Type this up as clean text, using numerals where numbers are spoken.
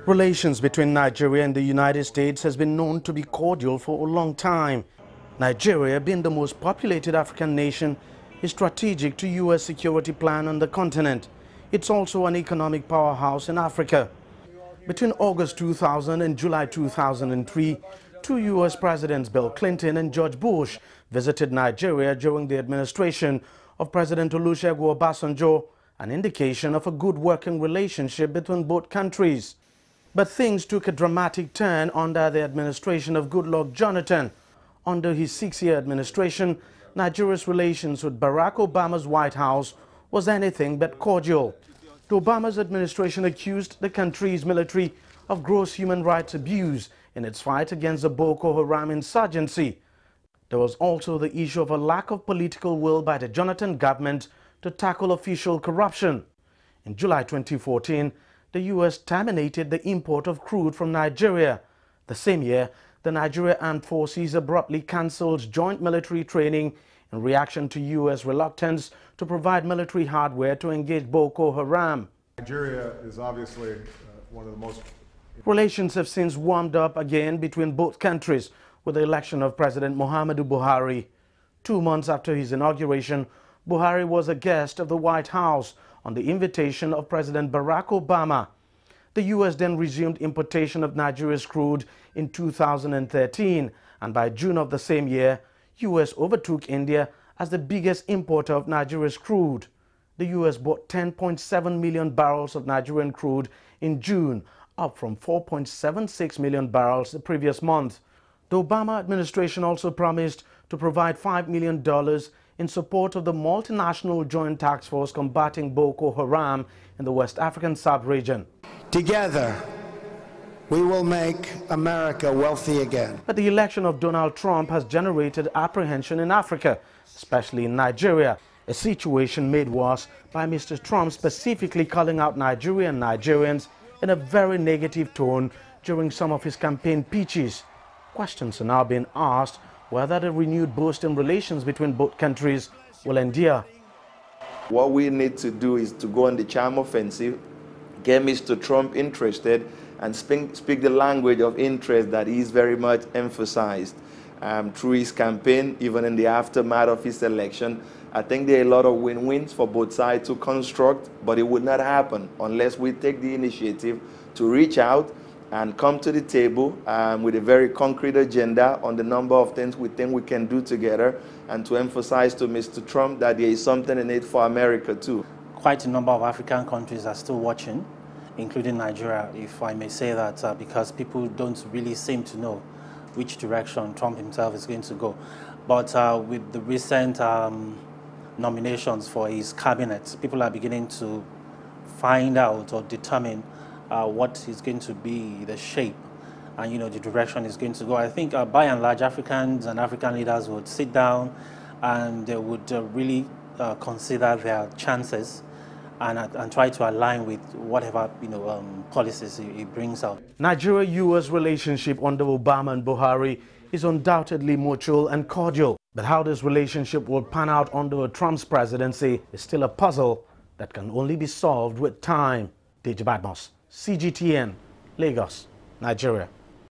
Relations between Nigeria and the United States has been known to be cordial for a long time. Nigeria, being the most populated African nation, is strategic to U.S. security plan on the continent. It's also an economic powerhouse in Africa. Between August 2000 and July 2003, two U.S. presidents, Bill Clinton and George Bush, visited Nigeria during the administration of President Olusegun Obasanjo, an indication of a good working relationship between both countries. But things took a dramatic turn under the administration of Goodluck Jonathan. Under his 6-year administration, Nigeria's relations with Barack Obama's White House was anything but cordial. The Obama's administration accused the country's military of gross human rights abuse in its fight against the Boko Haram insurgency. There was also the issue of a lack of political will by the Jonathan government to tackle official corruption. In July 2014, the U.S. terminated the import of crude from Nigeria. The same year, the Nigeria Armed Forces abruptly cancelled joint military training in reaction to U.S. reluctance to provide military hardware to engage Boko Haram. Nigeria is obviously one of the most... Relations have since warmed up again between both countries with the election of President Muhammadu Buhari. 2 months after his inauguration, Buhari was a guest of the White House on the invitation of President Barack Obama. The U.S. then resumed importation of Nigeria's crude in 2013, and by June of the same year, U.S. overtook India as the biggest importer of Nigeria's crude. The U.S. bought 10.7 million barrels of Nigerian crude in June, up from 4.76 million barrels the previous month. The Obama administration also promised to provide $5 million in support of the multinational joint task force combating Boko Haram in the West African sub-region. Together, we will make America wealthy again. But the election of Donald Trump has generated apprehension in Africa, especially in Nigeria, a situation made worse by Mr. Trump specifically calling out Nigeria and Nigerians in a very negative tone during some of his campaign pitches. Questions are now being asked whether the renewed boost in relations between both countries will endure. What we need to do is to go on the charm offensive, get Mr. Trump interested, and speak the language of interest that he's very much emphasized through his campaign, even in the aftermath of his election. I think there are a lot of win-wins for both sides to construct, but it would not happen unless we take the initiative to reach out and come to the table with a very concrete agenda on the number of things we think we can do together, and to emphasize to Mr. Trump that there is something in it for America too. Quite a number of African countries are still watching, including Nigeria, if I may say that, because people don't really seem to know which direction Trump himself is going to go. But with the recent nominations for his cabinet, people are beginning to find out or determine what is going to be the shape and the direction is going to go. I think by and large Africans and African leaders would sit down and they would really consider their chances and try to align with whatever policies he brings out. Nigeria-U.S. relationship under Obama and Buhari is undoubtedly mutual and cordial. But how this relationship will pan out under Trump's presidency is still a puzzle that can only be solved with time. Deji Badmus, CGTN, Lagos, Nigeria.